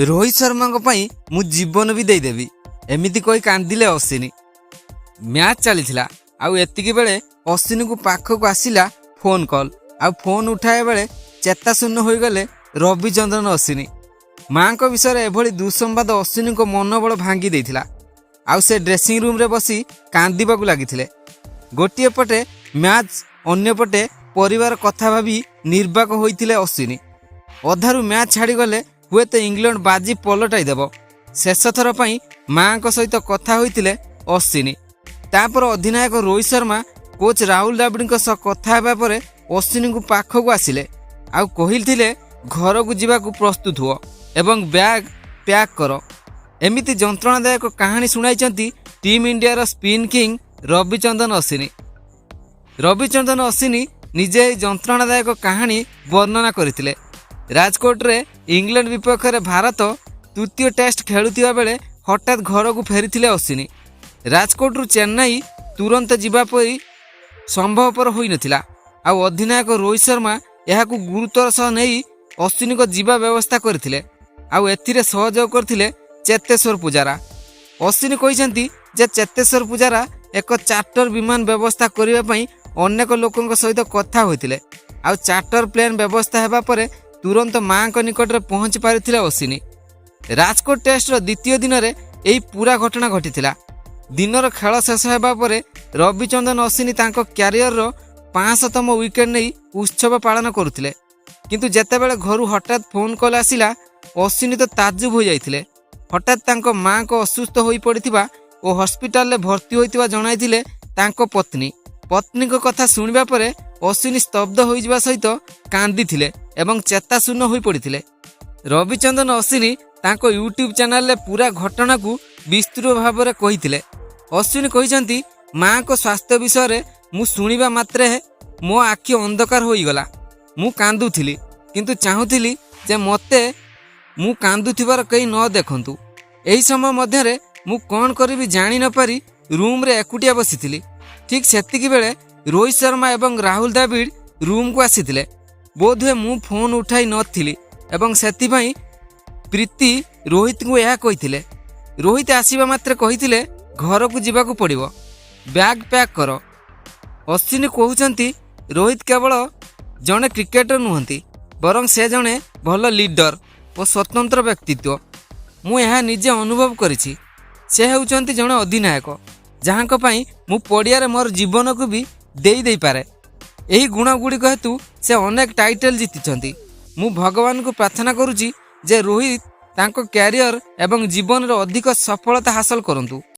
ରୋହିତ ଶର୍ମାଙ୍କ ପାଇଁ ମୁଁ ଜୀବନ ବି ଦେଇଦେବି ଏମିତି କହି କାନ୍ଦିଲେ ଅଶ୍ୱିନୀ। ମ୍ୟାଚ୍ ଚାଲିଥିଲା ଆଉ ଏତିକି ବେଳେ ଅଶ୍ୱିନୀକୁ ପାଖକୁ ଆସିଲା ଫୋନ୍ କଲ୍। ଆଉ ଫୋନ୍ ଉଠାଇବା ବେଳେ ଚେତାଶୂନ୍ୟ ହୋଇଗଲେ ରବିଚନ୍ଦ୍ରନ ଅଶ୍ୱିନୀ। ମାଙ୍କ ବିଷୟରେ ଏଭଳି ଦୁଃସମ୍ବାଦ ଅଶ୍ୱିନୀଙ୍କ ମନୋବଳ ଭାଙ୍ଗି ଦେଇଥିଲା। ଆଉ ସେ ଡ୍ରେସିଂ ରୁମ୍ରେ ବସି କାନ୍ଦିବାକୁ ଲାଗିଥିଲେ। ଗୋଟିଏ ପଟେ ମ୍ୟାଚ୍, ଅନ୍ୟପଟେ ପରିବାର କଥା ଭାବି ନିର୍ବାକ ହୋଇଥିଲେ ଅଶ୍ୱିନୀ। ଅଧାରୁ ମ୍ୟାଚ୍ ଛାଡ଼ିଗଲେ ହୁଏତ ଇଂଲଣ୍ଡ ବାଜି ପଲଟାଇ ଦେବ। ଶେଷ ଥର ପାଇଁ ମାଙ୍କ ସହିତ କଥା ହୋଇଥିଲେ ଅଶ୍ୱିନୀ। ତାପରେ ଅଧିନାୟକ ରୋହିତ ଶର୍ମା କୋଚ୍ ରାହୁଲ ଦ୍ରାବିଡଙ୍କ ସହ କଥା ହେବା ପରେ ଅଶ୍ୱିନୀଙ୍କୁ ପାଖକୁ ଆସିଲେ ଆଉ କହିଥିଲେ ଘରକୁ ଯିବାକୁ ପ୍ରସ୍ତୁତ ହୁଅ ଏବଂ ବ୍ୟାଗ୍ ପ୍ୟାକ୍ କର। ଏମିତି ଯନ୍ତ୍ରଣାଦାୟକ କାହାଣୀ ଶୁଣାଇଛନ୍ତି ଟିମ୍ ଇଣ୍ଡିଆର ସ୍ପିନ୍ କିଙ୍ଗ ରବିଚନ୍ଦ୍ରନ ଅଶ୍ୱିନୀ। ରବିଚନ୍ଦ୍ରନ ଅଶ୍ୱିନୀ ନିଜେ ଏହି ଯନ୍ତ୍ରଣାଦାୟକ କାହାଣୀ ବର୍ଣ୍ଣନା କରିଥିଲେ। ରାଜକୋଟରେ ଇଂଲଣ୍ଡ ବିପକ୍ଷରେ ଭାରତ ତୃତୀୟ ଟେଷ୍ଟ ଖେଳୁଥିବା ବେଳେ ହଠାତ୍ ଘରକୁ ଫେରିଥିଲେ ଅଶ୍ୱିନୀ। ରାଜକୋଟରୁ ଚେନ୍ନାଇ ତୁରନ୍ତ ଯିବା ପରି ସମ୍ଭବପର ହୋଇନଥିଲା। ଆଉ ଅଧିନାୟକ ରୋହିତ ଶର୍ମା ଏହାକୁ ଗୁରୁତ୍ୱର ସହ ନେଇ ଅଶ୍ୱିନୀଙ୍କ ଯିବା ବ୍ୟବସ୍ଥା କରିଥିଲେ। ଆଉ ଏଥିରେ ସହଯୋଗ କରିଥିଲେ ଚେତେଶ୍ୱର ପୂଜାରା। ଅଶ୍ୱିନୀ କହିଛନ୍ତି ଯେ ଚେତେଶ୍ୱର ପୂଜାରା ଏକ ଚାର୍ଟର ବିମାନ ବ୍ୟବସ୍ଥା କରିବା ପାଇଁ ଅନେକ ଲୋକଙ୍କ ସହିତ କଥା ହୋଇଥିଲେ। ଆଉ ଚାର୍ଟର ପ୍ଲେନ୍ ବ୍ୟବସ୍ଥା ହେବା ପରେ ତୁରନ୍ତ ମାଙ୍କ ନିକଟରେ ପହଞ୍ଚି ପାରିଥିଲେ ଅଶ୍ୱିନୀ। ରାଜକୋଟ ଟେଷ୍ଟର ଦ୍ୱିତୀୟ ଦିନରେ ଏହି ପୁରା ଘଟଣା ଘଟିଥିଲା। ଦିନର ଖେଳ ଶେଷ ହେବା ପରେ ରବିଚନ୍ଦ୍ରନ ଅଶ୍ୱିନୀ ତାଙ୍କ କ୍ୟାରିୟରର 500ତମ ୱିକେଟ୍ ନେଇ ଉତ୍ସବ ପାଳନ କରୁଥିଲେ। କିନ୍ତୁ ଯେତେବେଳେ ଘରୁ ହଠାତ୍ ଫୋନ୍ କଲ୍ ଆସିଲା ଅଶ୍ୱିନୀ ତ ତାଜ୍ଜୁବ୍ ହୋଇଯାଇଥିଲେ। ହଠାତ୍ ତାଙ୍କ ମାଙ୍କ ଅସୁସ୍ଥ ହୋଇପଡ଼ିଥିବା ଓ ହସ୍ପିଟାଲରେ ଭର୍ତ୍ତି ହୋଇଥିବା ଜଣାଇଥିଲେ ତାଙ୍କ ପତ୍ନୀ। ପତ୍ନୀଙ୍କ କଥା ଶୁଣିବା ପରେ ଅଶ୍ୱିନୀ ସ୍ତବ୍ଧ ହୋଇଯିବା ସହିତ କାନ୍ଦିଥିଲେ ଏବଂ ଚେତାଶୂନ୍ୟ ହୋଇପଡ଼ିଥିଲେ। ରବିଚନ୍ଦ୍ରନ ଅଶ୍ୱିନୀ ତାଙ୍କ ୟୁଟ୍ୟୁବ୍ ଚ୍ୟାନେଲରେ ପୁରା ଘଟଣାକୁ ବିସ୍ତୃତ ଭାବରେ କହିଥିଲେ। ଅଶ୍ୱିନୀ କହିଛନ୍ତି ମାଙ୍କ ସ୍ୱାସ୍ଥ୍ୟ ବିଷୟରେ ମୁଁ ଶୁଣିବା ମାତ୍ରେ ମୋ ଆଖି ଅନ୍ଧକାର ହୋଇଗଲା। ମୁଁ କାନ୍ଦୁଥିଲି କିନ୍ତୁ ଚାହୁଁଥିଲି ଯେ ମୁଁ କାନ୍ଦୁଥିବାର କେହି ନ ଦେଖନ୍ତୁ। ଏହି ସମୟ ମଧ୍ୟରେ ମୁଁ କ'ଣ କରିବି ଜାଣି ନପାରି ରୁମ୍ରେ ଏକୁଟିଆ ବସିଥିଲି। ଠିକ୍ ସେତିକି ବେଳେ ରୋହିତ ଶର୍ମା ଏବଂ ରାହୁଲ ଦ୍ରାବିଡ ରୁମ୍କୁ ଆସିଥିଲେ। ବୋଧହୁଏ ମୁଁ ଫୋନ୍ ଉଠାଇ ନଥିଲି ଏବଂ ସେଥିପାଇଁ ପ୍ରୀତି ରୋହିତଙ୍କୁ ଏହା କହିଥିଲେ। ରୋହିତ ଆସିବା ମାତ୍ରେ କହିଥିଲେ ଘରକୁ ଯିବାକୁ ପଡ଼ିବ, ବ୍ୟାଗ୍ ପ୍ୟାକ୍ କର। ଅଶ୍ୱିନୀ କହୁଛନ୍ତି ରୋହିତ କେବଳ ଜଣେ କ୍ରିକେଟର ନୁହନ୍ତି ବରଂ ସେ ଜଣେ ଭଲ ଲିଡର ଓ ସ୍ୱତନ୍ତ୍ର ବ୍ୟକ୍ତିତ୍ୱ। ମୁଁ ଏହା ନିଜେ ଅନୁଭବ କରିଛି। ସେ ହେଉଛନ୍ତି ଜଣେ ଅଧିନାୟକ ଯାହାଙ୍କ ପାଇଁ ମୁଁ ପଡ଼ିଆରେ ମୋର ଜୀବନକୁ ବି ଦେଇପାରେ। ଏହି ଗୁଣଗୁଡ଼ିକ ହେତୁ ସେ ଅନେକ ଟାଇଟଲ ଜିତିଛନ୍ତି। ମୁଁ ଭଗବାନଙ୍କୁ ପ୍ରାର୍ଥନା କରୁଛି ଯେ ରୋହିତ ତାଙ୍କ କ୍ୟାରିୟର ଏବଂ ଜୀବନରେ ଅଧିକ ସଫଳତା ହାସଲ କରନ୍ତୁ।